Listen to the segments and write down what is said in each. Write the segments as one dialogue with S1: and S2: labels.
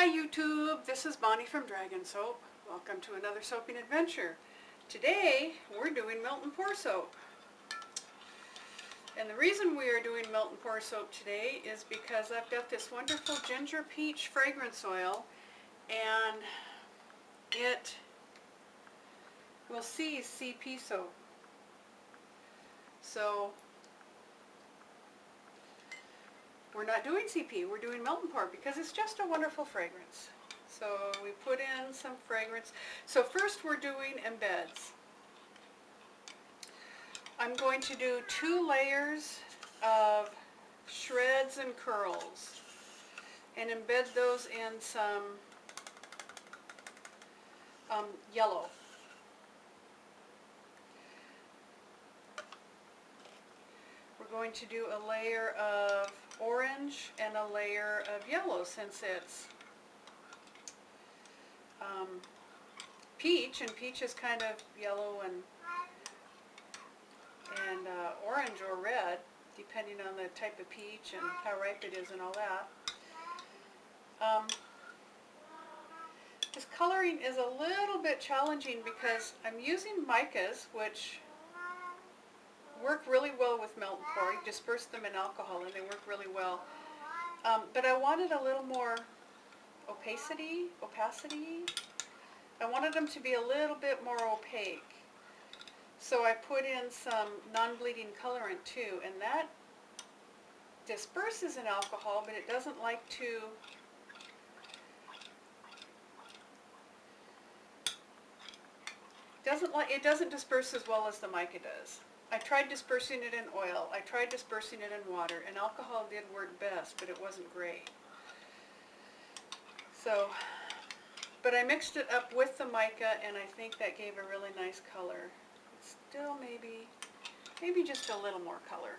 S1: Hi YouTube, this is Bonnie from Dragon Soap. Welcome to another soaping adventure. Today we're doing melt and pour soap. And the reason we are doing melt and pour soap today is because I've got this wonderful ginger peach fragrance oil and it will seize CP soap. So we're not doing CP, we're doing melt and pour because it's just a wonderful fragrance. So we put in some fragrance. So first we're doing embeds. I'm going to do 2 layers of shreds and curls and embed those in some yellow. We're going to do a layer of orange and a layer of yellow since it's peach, and peach is kind of yellow and orange or red, depending on the type of peach and how ripe it is and all that. This coloring is a little bit challenging because I'm using micas, which work really well with melt and pour. You disperse them in alcohol and they work really well. But I wanted a little more opacity. I wanted them to be a little bit more opaque. So I put in some non-bleeding colorant too, and that disperses in alcohol, but it doesn't like to it doesn't disperse as well as the mica does. I tried dispersing it in oil, I tried dispersing it in water, and alcohol did work best, but it wasn't great. So, but I mixed it up with the mica, and I think that gave a really nice color. It's still maybe just a little more color.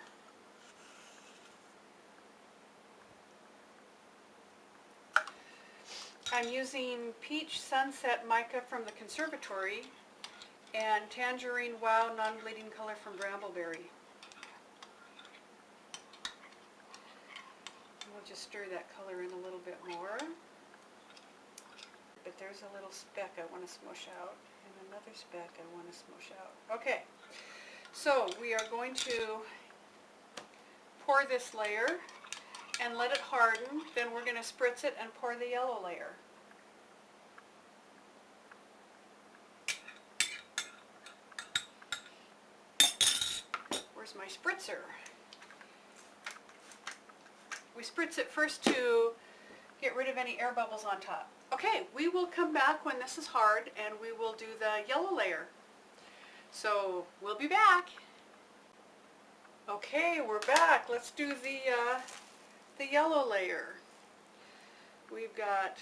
S1: I'm using Peach Sunset Mica from the Conservatory and Tangerine Wow Non-Bleeding Color from Brambleberry. We'll just stir that color in a little bit more. But there's a little speck I want to smush out, and another speck I want to smush out. Okay, so we are going to pour this layer and let it harden. Then we're going to spritz it and pour the yellow layer. Where's my spritzer? We spritz it first to get rid of any air bubbles on top. Okay, we will come back when this is hard and we will do the yellow layer. So we'll be back. Okay, we're back. Let's do the yellow layer. We've got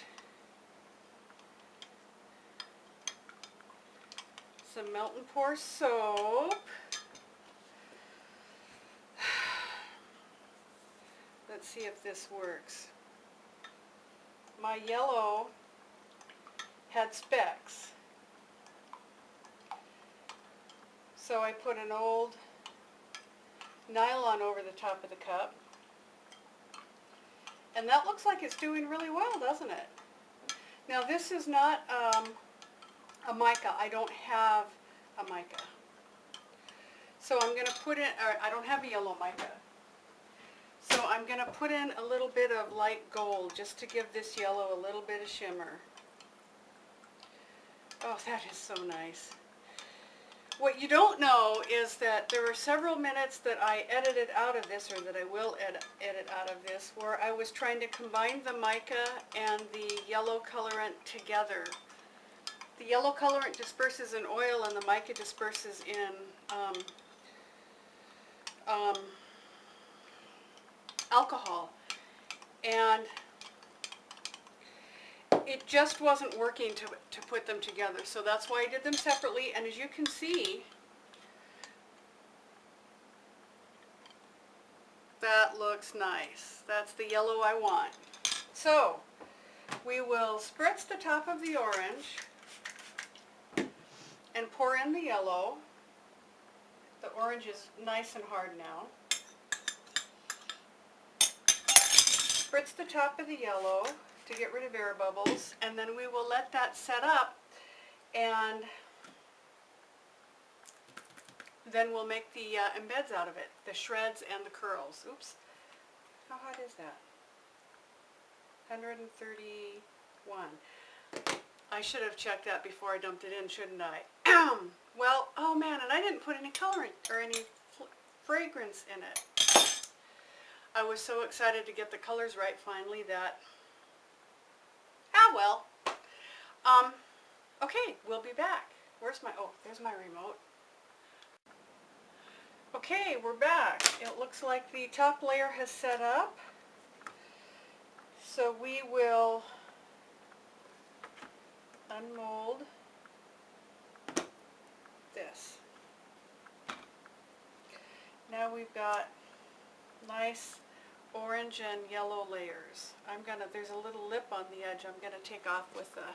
S1: some melt and pour soap. Let's see if this works. My yellow had specks, so I put an old nylon over the top of the cup, and that looks like it's doing really well, doesn't it? Now this is not a mica. I don't have a mica, so I'm going to put in, or I don't have a yellow mica. So I'm going to put in a little bit of light gold just to give this yellow a little bit of shimmer. Oh, that is so nice. What you don't know is that there were several minutes that I edited out of this, or that I will edit out of this, where I was trying to combine the mica and the yellow colorant together. The yellow colorant disperses in oil and the mica disperses in alcohol, and it just wasn't working to put them together, so that's why I did them separately. And as you can see, that looks nice. That's the yellow I want. So we will spritz the top of the orange and pour in the yellow. The orange is nice and hard now. Spritz the top of the yellow to get rid of air bubbles, and then we will let that set up, and then we'll make the embeds out of it, the shreds and the curls. Oops, how hot is that? 131. I should have checked that before I dumped it in, shouldn't I? Well, oh man, and I didn't put any colorant or any fragrance in it. I was so excited to get the colors right finally that, well. Okay, we'll be back. Where's my, oh, there's my remote. Okay, we're back. It looks like the top layer has set up. So we will unmold this. Now we've got nice orange and yellow layers. There's a little lip on the edge I'm gonna take off with a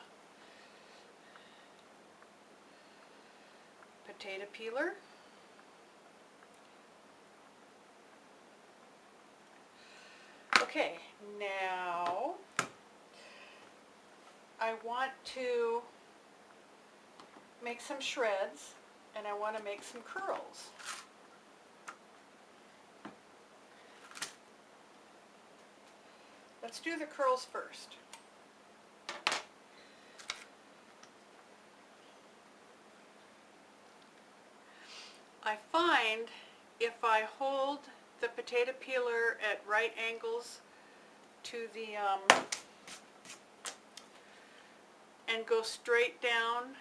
S1: potato peeler. Okay, now I want to make some shreds, and I want to make some curls. Let's do the curls first. I find if I hold the potato peeler at right angles to the and go straight down,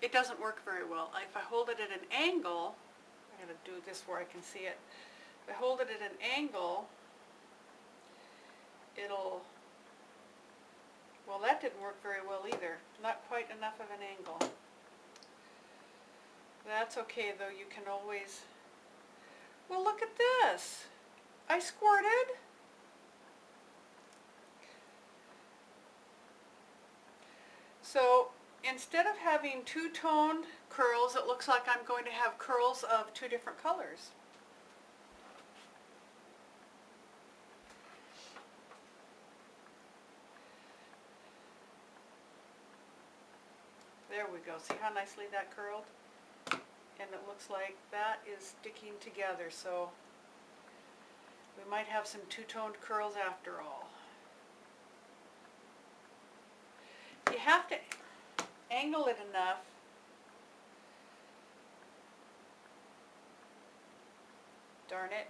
S1: it doesn't work very well. If I hold it at an angle, I'm going to do this where I can see it. If I hold it at an angle, well, that didn't work very well either. Not quite enough of an angle. That's okay though, you can always, well, look at this. I squirted. So instead of having two-toned curls, it looks like I'm going to have curls of two different colors. There we go. See how nicely that curled? And it looks like that is sticking together, so we might have some two-toned curls after all. You have to angle it enough darn it.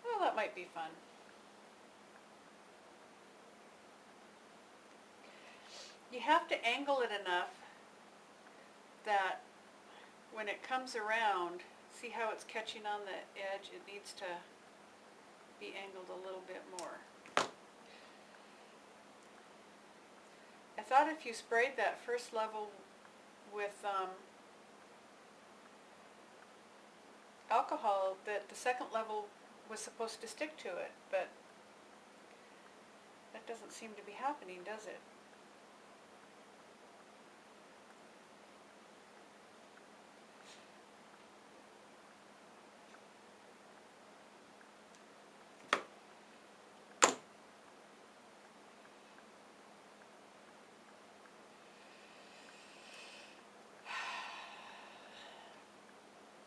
S1: Well, that might be fun. You have to angle it enough that when it comes around, see how it's catching on the edge? It needs to be angled a little bit more. I thought if you sprayed that first level with alcohol that the second level was supposed to stick to it, but that doesn't seem to be happening, does it?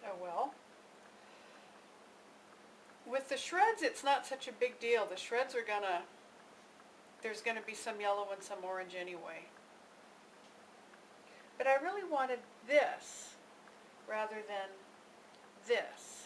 S1: Oh well. With the shreds, it's not such a big deal. The shreds are there's gonna be some yellow and some orange anyway. But I really wanted this rather than this.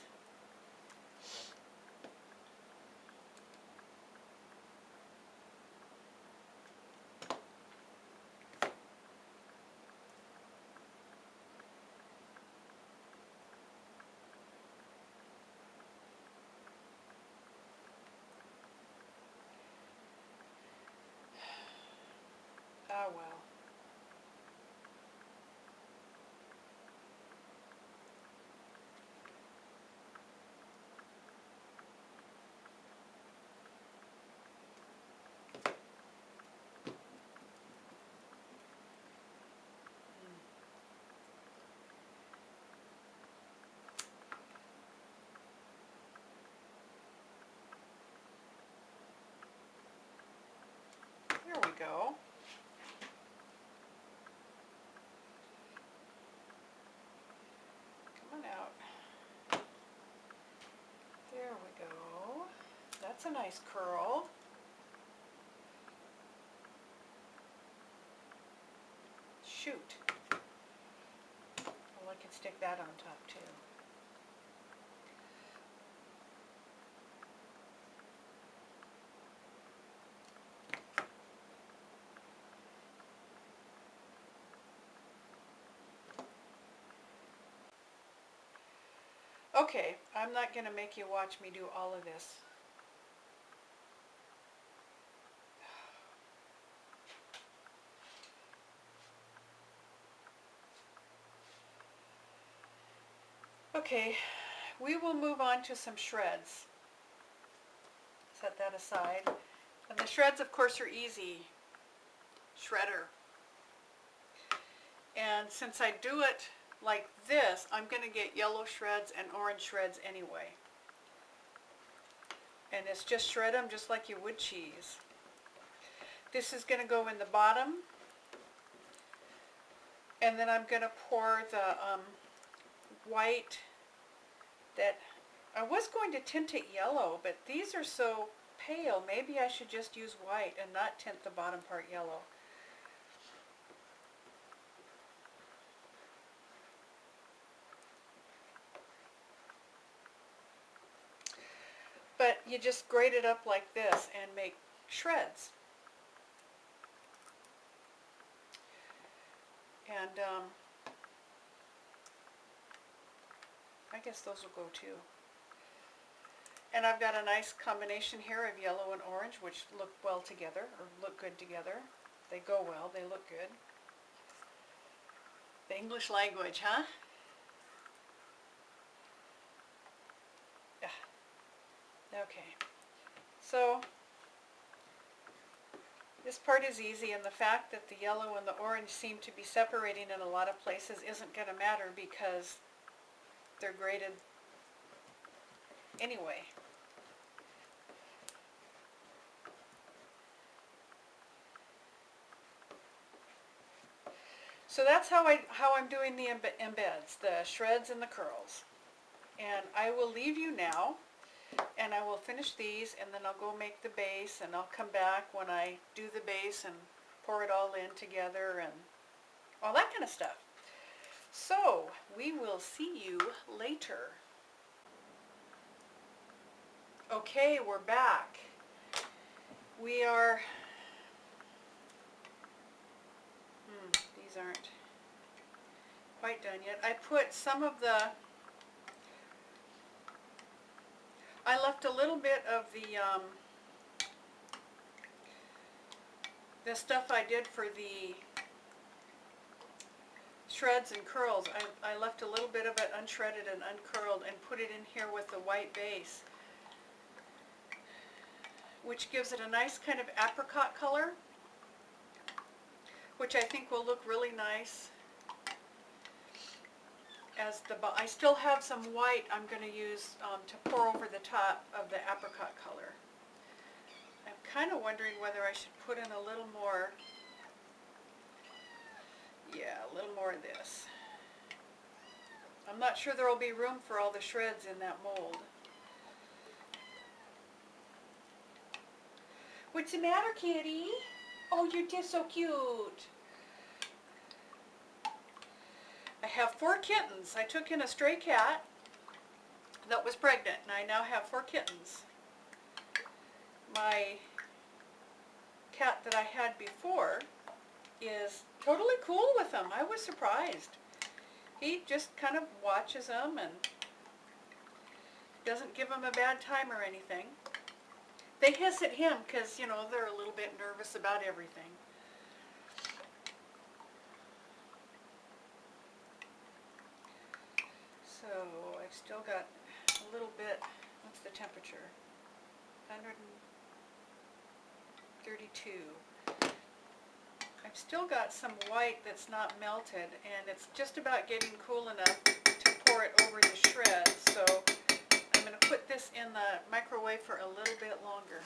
S1: Oh well. go. Come on out. There we go. That's a nice curl. Shoot. Well, I could stick that on top too. Okay, I'm not going to make you watch me do all of this. Okay, we will move on to some shreds. Set that aside. And the shreds, of course, are easy. Shredder. And since I do it like this, I'm going to get yellow shreds and orange shreds anyway. And it's just shred them just like you would cheese. This is going to go in the bottom. And then I'm going to pour the white that I was going to tint it yellow, but these are so pale. Maybe I should just use white and not tint the bottom part yellow. But you just grate it up like this and make shreds. And I guess those will go too. And I've got a nice combination here of yellow and orange, which look well together, or look good together. They go well, they look good. The English language, huh? Yeah. Okay. So, this part is easy, and the fact that the yellow and the orange seem to be separating in a lot of places isn't going to matter because they're graded anyway. So that's how I'm doing the embeds, the shreds and the curls. And I will leave you now, and I will finish these, and then I'll go make the base, and I'll come back when I do the base and pour it all in together and all that kind of stuff. So we will see you later. Okay, we're back. We are, these aren't quite done yet. I put some of I left a little bit of the stuff I did for the shreds and curls. I left a little bit of it unshredded and uncurled and put it in here with the white base, which gives it a nice kind of apricot color, which I think will look really nice as I still have some white I'm going to use to pour over the top of the apricot color. I'm kind of wondering whether I should put in a little more, a little more of this. I'm not sure there will be room for all the shreds in that mold. What's the matter, kitty? Oh, you're just so cute. I have 4 kittens. I took in a stray cat that was pregnant, and I now have 4 kittens. My cat that I had before is totally cool with them. I was surprised. He just kind of watches them and doesn't give them a bad time or anything. They hiss at him because, you know, they're a little bit nervous about everything. So I've still got a little bit. What's the temperature? 132. I've still got some white that's not melted, and it's just about getting cool enough to pour it over the shred. So I'm going to put this in the microwave for a little bit longer.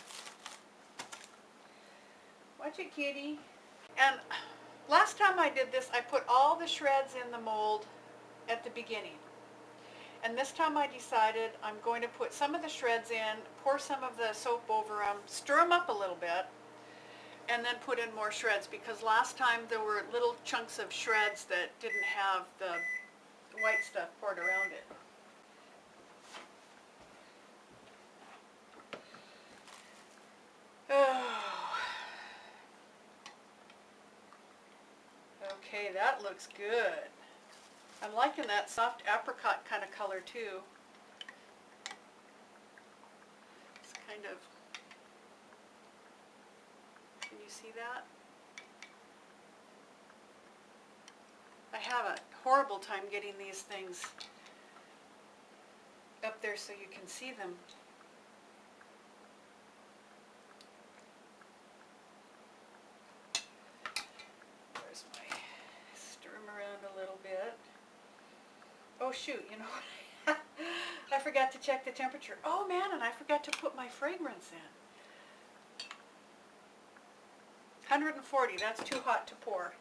S1: Watch it, kitty. And last time I did this, I put all the shreds in the mold at the beginning. And this time I decided I'm going to put some of the shreds in, pour some of the soap over them, stir them up a little bit, and then put in more shreds, because last time there were little chunks of shreds that didn't have the white stuff poured around it. Oh. Okay, that looks good. I'm liking that soft apricot kind of color too. It's kind of, can you see that? I have a horrible time getting these things up there so you can see them. Where's my, stir them around a little bit. Oh shoot, you know what? I forgot to check the temperature. Oh man, and I forgot to put my fragrance in. 140, that's too hot to pour.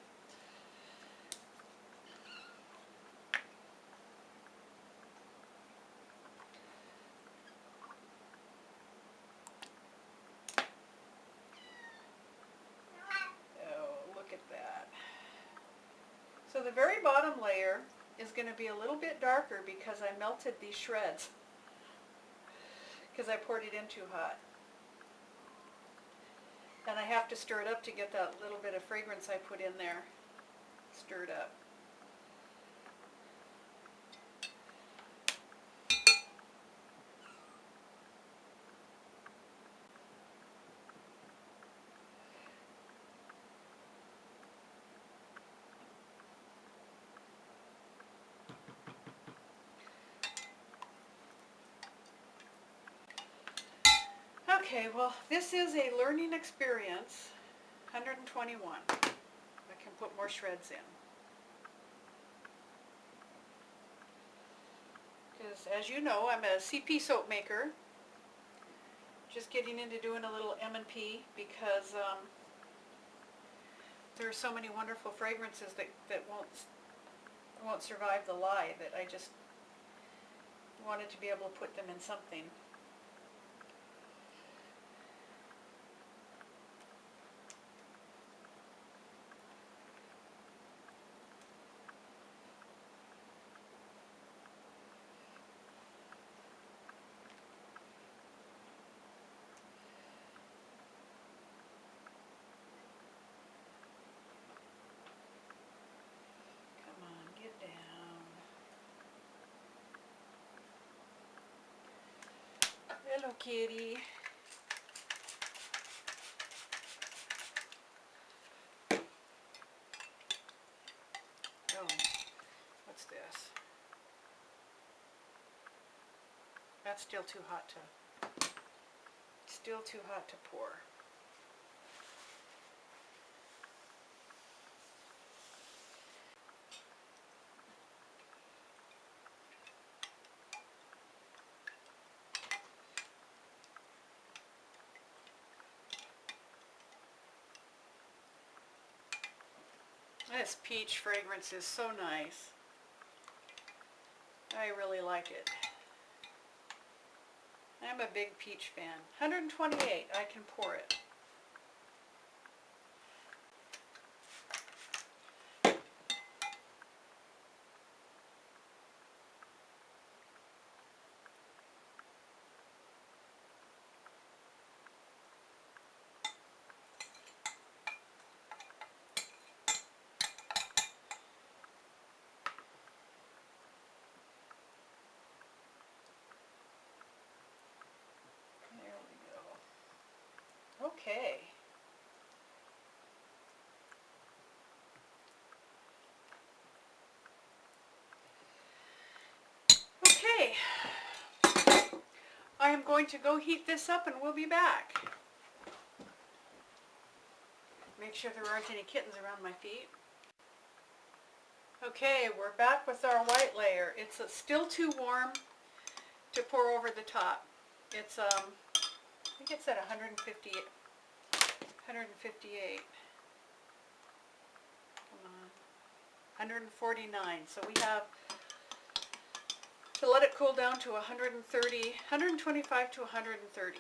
S1: Oh, look at that. So the very bottom layer is going to be a little bit darker because I melted these shreds, because I poured it in too hot. And I have to stir it up to get that little bit of fragrance I put in there stirred up. Okay, well, this is a learning experience. 121. I can put more shreds in. Because as you know, I'm a CP soap maker. Just getting into doing a little M&P because there are so many wonderful fragrances that won't survive the lye, that I just wanted to be able to put them in something. Come on, get down. Hello, kitty. Oh, what's this? That's still too hot to pour. This peach fragrance is so nice. I really like it. I'm a big peach fan. 128, I can pour it. There we go. Okay. Okay. I am going to go heat this up and we'll be back. Make sure there aren't any kittens around my feet. Okay, we're back with our white layer. It's still too warm to pour over the top. It's I think it's at 150 158. Come on. 149. So we have to let it cool down to 130, 125 to 130.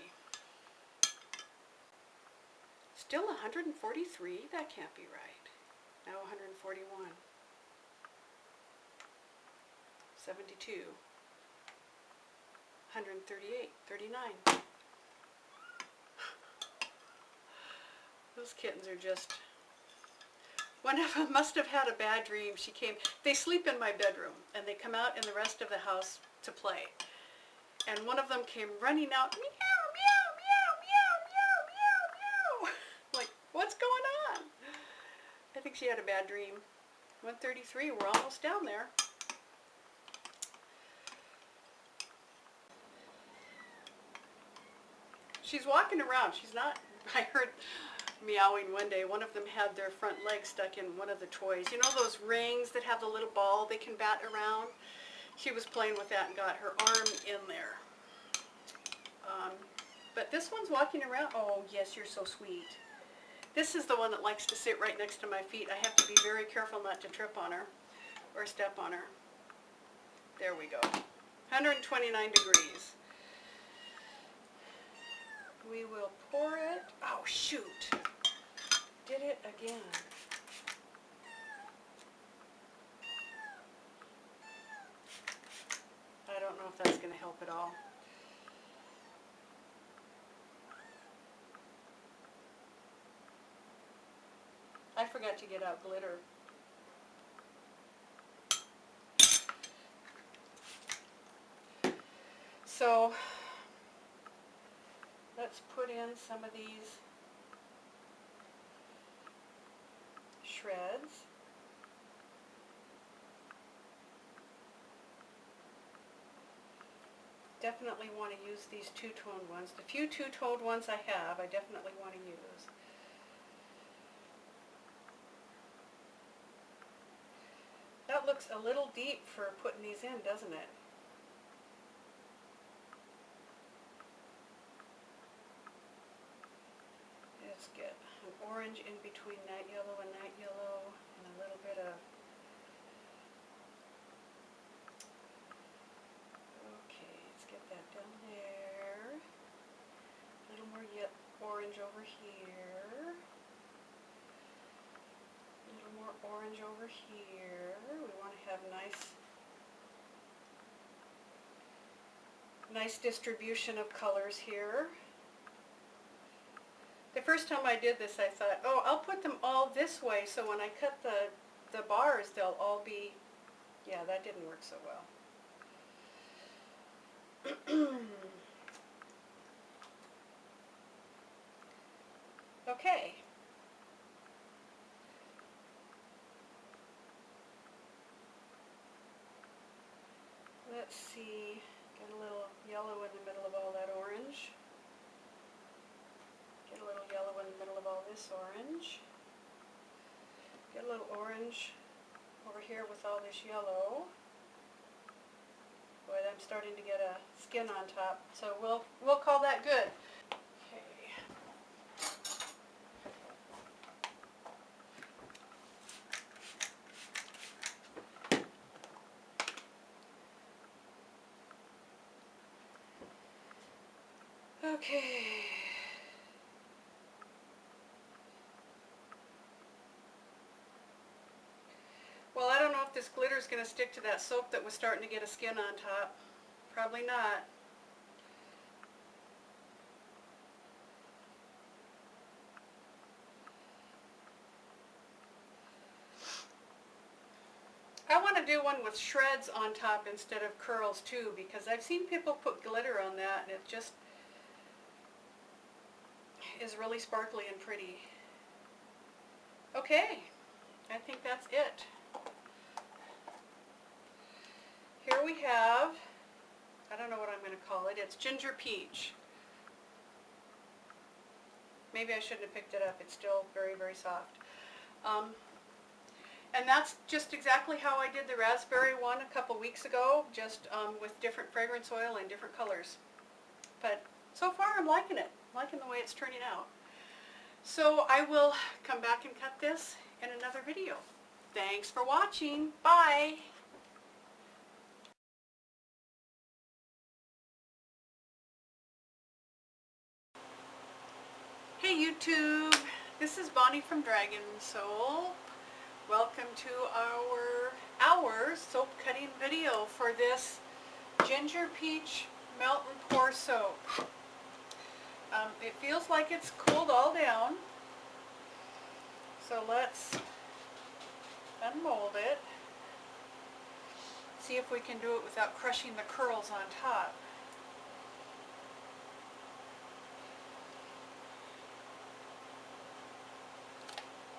S1: Still 143? That can't be right. Now 141. 72. 138. 39. Those kittens are just... One of them must have had a bad dream. They sleep in my bedroom, and they come out in the rest of the house to play. And one of them came running out, meow, meow, meow, meow, meow, meow, meow. Like, what's going on? I think she had a bad dream. 133, we're almost down there. She's walking around. She's not, I heard meowing one day. One of them had their front leg stuck in one of the toys. You know those rings that have the little ball they can bat around? She was playing with that and got her arm in there. But this one's walking around. Oh, yes, you're so sweet. This is the one that likes to sit right next to my feet. I have to be very careful not to trip on her or step on her. There we go. 129 degrees. We will pour it. Oh, shoot. Did it again. I don't know if that's going to help at all. I forgot to get out glitter. So, let's put in some of these shreds. Definitely want to use these two-toned ones. The few two-toned ones I have, I definitely want to use. That looks a little deep for putting these in, doesn't it? Let's get an orange in between that yellow and that yellow, and a little bit of... Okay, let's get that down there. A little more orange over here. A little more orange over here. We want to have nice distribution of colors here. The first time I did this, I thought, oh, I'll put them all this way, so when I cut the bars, they'll all be... Yeah, that didn't work so well. Okay. Let's see, get a little yellow in the middle of all that orange. Get a little yellow in the middle of all this orange. Get a little orange over here with all this yellow. Boy, I'm starting to get a skin on top, so we'll call that good. Okay. Well, I don't know if this glitter is going to stick to that soap that was starting to get a skin on top. Probably not. I want to do one with shreds on top instead of curls too, because I've seen people put glitter on that and it just is really sparkly and pretty. Okay, I think that's it. Here we have, I don't know what I'm going to call it, it's ginger peach. Maybe I shouldn't have picked it up, it's still very, very soft. And that's just exactly how I did the raspberry one a couple weeks ago, just with different fragrance oil and different colors. But so far I'm liking it, liking the way it's turning out. So I will come back and cut this in another video. Thanks for watching. Bye. Hey YouTube, this is Bonnie from Dragon Soap. Welcome to our soap cutting video for this ginger peach melt and pour soap. It feels like it's cooled all down, so let's unmold it. See if we can do it without crushing the curls on top.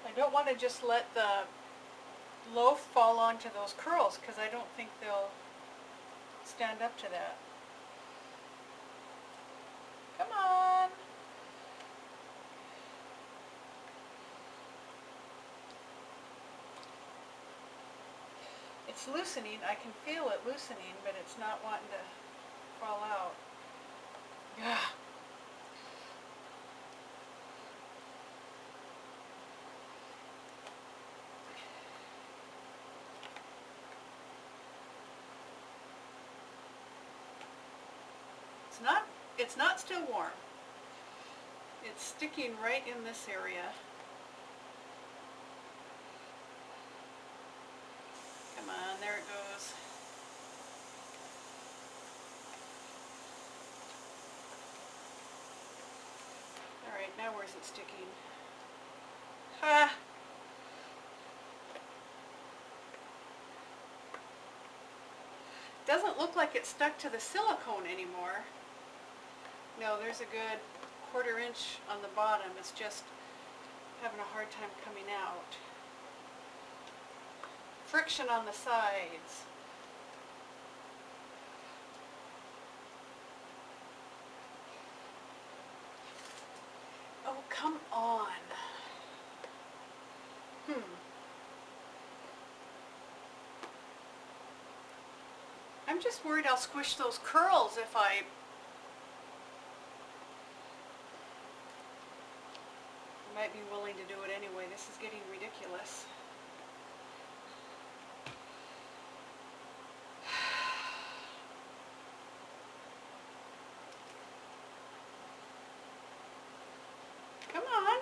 S1: I don't want to just let the loaf fall onto those curls because I don't think they'll stand up to that. Come on! It's loosening. I can feel it loosening, but it's not wanting to fall out. Yeah. It's not still warm. It's sticking right in this area. Come on, there it goes. Alright, now where's it sticking? Ha! Doesn't look like it's stuck to the silicone anymore. No, there's a good 1/4 inch on the bottom. It's just having a hard time coming out. Friction on the sides. Oh, come on. I'm just worried I'll squish those curls if I might be willing to do it anyway. This is getting ridiculous. Come on.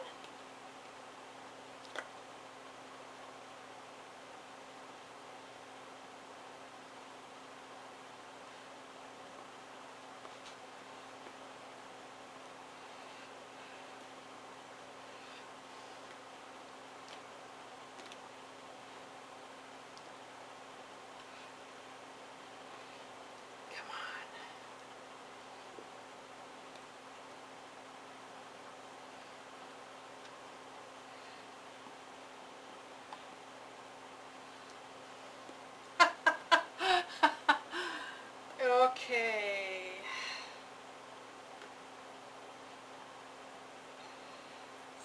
S1: Okay.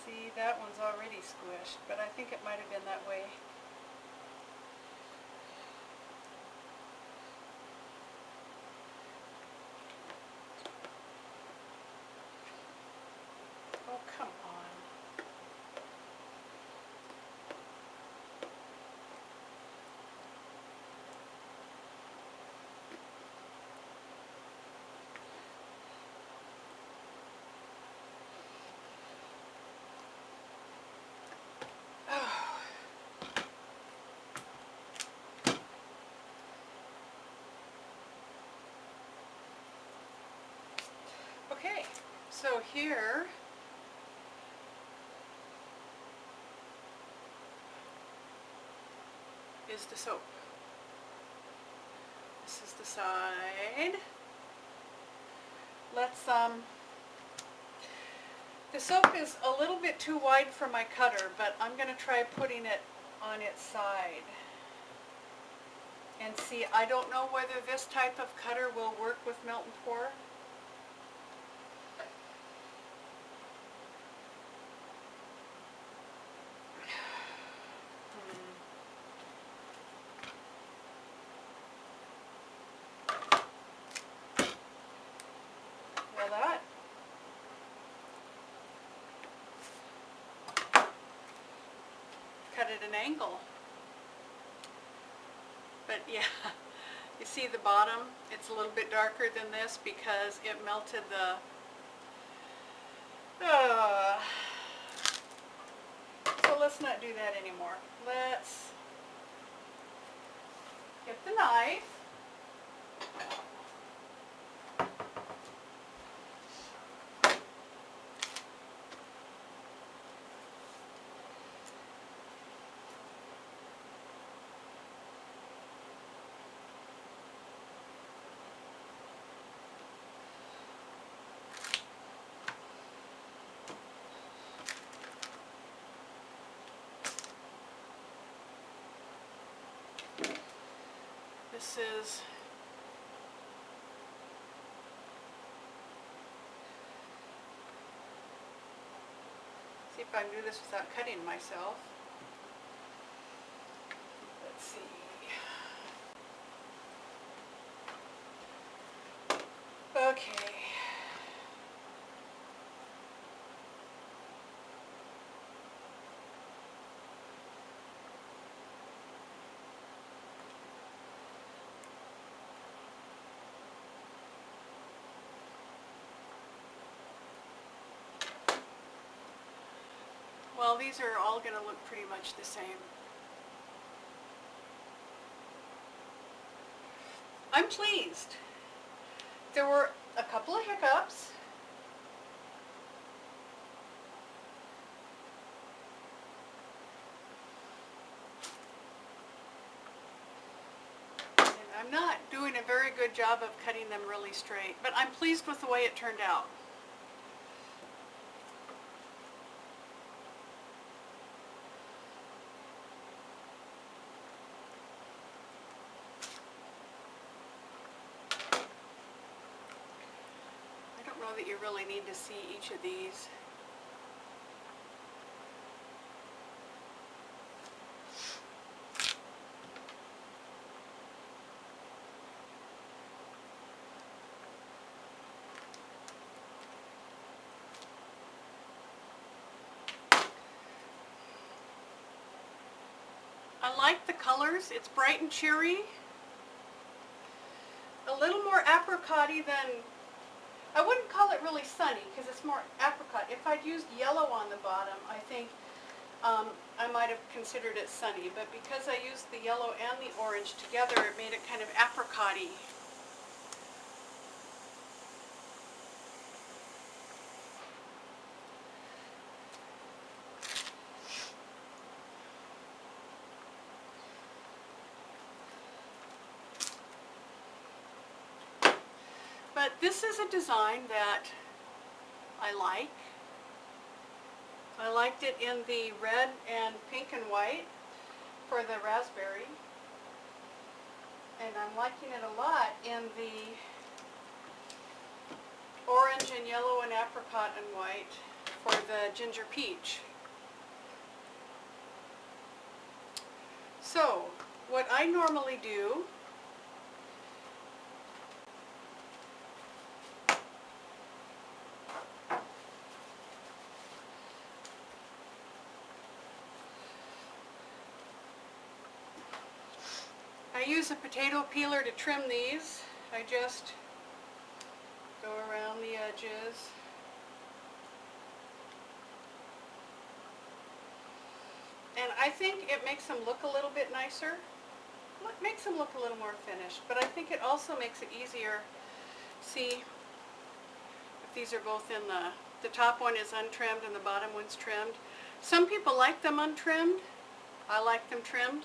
S1: See, that one's already squished, but I think it might have been that way. Oh, come on. Okay, so here is the soap. This is the side. Let's the soap is a little bit too wide for my cutter, but I'm going to try putting it on its side. And see, I don't know whether this type of cutter will work with melt and pour. cut at an angle. But yeah, you see the bottom, it's a little bit darker than this because it melted the, so let's not do that anymore. Let's get the knife. This is see if I can do this without cutting myself. Let's see. Okay. Well, these are all going to look pretty much the same. I'm pleased. There were a couple of hiccups. And I'm not doing a very good job of cutting them really straight, but I'm pleased with the way it turned out. That you really need to see each of these. I like the colors. It's bright and cheery. A little more apricot-y than, I wouldn't call it really sunny because it's more apricot. If I'd used yellow on the bottom, I think I might have considered it sunny. But because I used the yellow and the orange together, it made it kind of apricot-y. But this is a design that I like. I liked it in the red and pink and white for the raspberry. And I'm liking it a lot in the orange and yellow and apricot and white for the ginger peach. So, what I normally do I use a potato peeler to trim these. I just go around the edges. And I think it makes them look a little bit nicer. It makes them look a little more finished, but I think it also makes it easier. See, if these are both in the top one is untrimmed and the bottom one's trimmed. Some people like them untrimmed. I like them trimmed.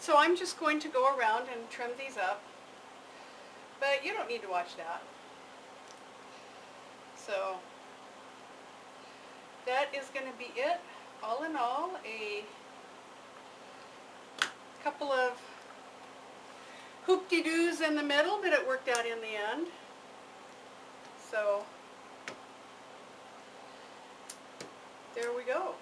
S1: So I'm just going to go around and trim these up, but you don't need to watch that. So that is going to be it. All in all, a couple of hoop-de-doos in the middle, but it worked out in the end. So there we go.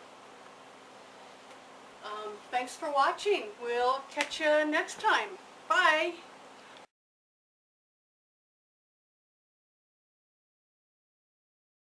S1: Thanks for watching. We'll catch you next time. Bye.